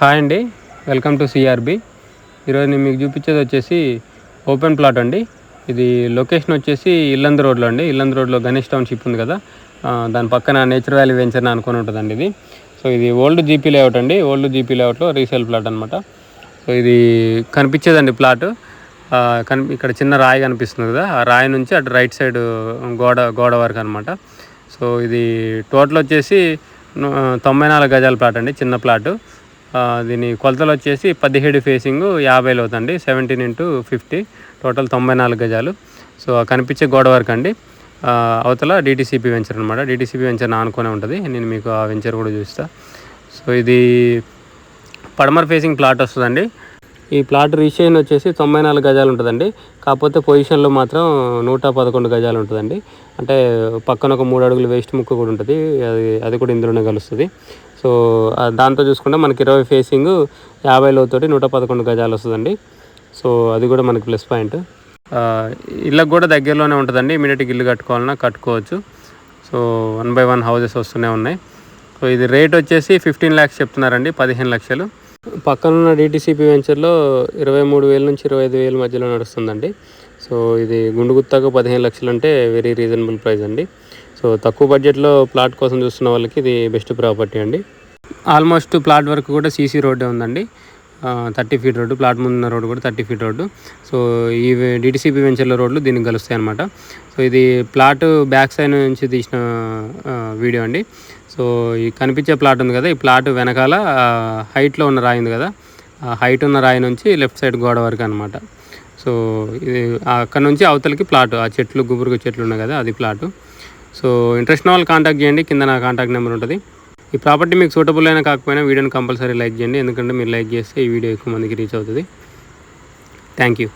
Hi అండి, welcome to CRB. ఈరోజు నేను మీకు చూపించేది వచ్చేసి ఓపెన్ ప్లాట్ అండి. ఇది లొకేషన్ వచ్చేసి ఇల్లందు రోడ్లో అండి. ఇల్లందు రోడ్లో గణేష్ టౌన్షిప్ ఉంది కదా, దాని పక్కన నేచర్ వ్యాలీ వెంచర్ అనుకుని ఉంటుందండి ఇది. సో ఇది ఓల్డ్ జీపీ లేఅవుట్ అండి. ఓల్డ్ జీపీ లేఅవుట్లో రీసేల్ ప్లాట్ అనమాట. సో ఇది కనిపించేదండి ప్లాట్. ఇక్కడ చిన్న రాయి కనిపిస్తుంది కదా, ఆ రాయి నుంచి అటు రైట్ సైడ్ గోడ వరకు అనమాట. సో ఇది టోటల్ వచ్చేసి 94 గజాల ప్లాట్ అండి, చిన్న ప్లాటు. దీని కొలతలు వచ్చేసి 17 ఫేసింగ్ 50 అవుతుంది, 17x50, టోటల్ 94 గజాలు. సో కనిపించే గోడ వరకు అండి. అవతల డిటీసీపీ వెంచర్ అనమాట. డిటీసీపీ వెంచర్ ఆనుకునే ఉంటుంది. నేను మీకు ఆ వెంచర్ కూడా చూస్తాను. సో ఇది పడమర ఫేసింగ్ ప్లాట్ వస్తుందండి. ఈ ప్లాట్ రిజిస్ట్రేషన్ వచ్చేసి 94 గజాలు ఉంటుందండి. కాకపోతే పొజిషన్లో మాత్రం 111 గజాలు ఉంటుందండి. అంటే పక్కన ఒక 3 అడుగులు వేస్ట్ ముక్క కూడా ఉంటుంది, అది కూడా ఇందులోనే కలుస్తుంది. సో దాంతో చూసుకుంటే మనకి 20 ఫేసింగ్ 50 లోతోటి 111 గజాలు వస్తుందండి. సో అది కూడా మనకి ప్లస్ పాయింట్. ఇళ్ళకు కూడా దగ్గరలోనే ఉంటుందండి. ఇమీడియట్గా ఇల్లు కట్టుకోవాలన్నా కట్టుకోవచ్చు. సో 1 by 1 హౌజెస్ వస్తూనే ఉన్నాయి. సో ఇది రేట్ వచ్చేసి 15 lakhs చెప్తున్నారండి, 15 లక్షలు. పక్కనున్న డిటీసీపీ వెంచర్లో 23,000 నుంచి 25,000 మధ్యలో నడుస్తుందండి. సో ఇది గుండుగుత్తగా 15 లక్షలు అంటే వెరీ రీజనబుల్ ప్రైస్ అండి. సో తక్కువ బడ్జెట్లో ప్లాట్ కోసం చూస్తున్న వాళ్ళకి ఇది బెస్ట్ ప్రాపర్టీ అండి. ఆల్మోస్ట్ ప్లాట్ వరకు కూడా సీసీ రోడ్డే ఉందండి, 30 feet రోడ్డు. ప్లాట్ ముందున్న రోడ్డు కూడా 30 feet రోడ్డు. సో ఈ డిటీసీపీ వెంచర్ల రోడ్లు దీనికి కలుస్తాయి అనమాట. సో ఇది ప్లాట్ బ్యాక్ సైడ్ నుంచి తీసిన వీడియో అండి. సో ఈ కనిపించే ప్లాట్ ఉంది కదా, ఈ ప్లాట్ వెనకాల హైట్లో ఉన్న రాయి ఉంది కదా, ఆ హైట్ ఉన్న రాయి నుంచి లెఫ్ట్ సైడ్ గోడ వరకు అనమాట. సో ఇది అక్కడ నుంచి అవతలకి ప్లాట్, ఆ చెట్లు గుబురుగా చెట్లు ఉన్నాయి కదా, అది ప్లాటు. సో ఇంట్రెస్ట్ ఉన్న వాళ్ళు కాంటాక్ట్ చేయండి, కింద నా కాంటాక్ట్ నెంబర్ ఉంటుంది. ఈ ప్రాపర్టీ మీకు సూటబుల్ అయినా కాకపోయినా వీడియోని కంపల్సరీ లైక్ చేయండి, ఎందుకంటే మీరు లైక్ చేస్తే ఈ వీడియో ఎక్కువ మందికి రీచ్ అవుతుంది. Thank you.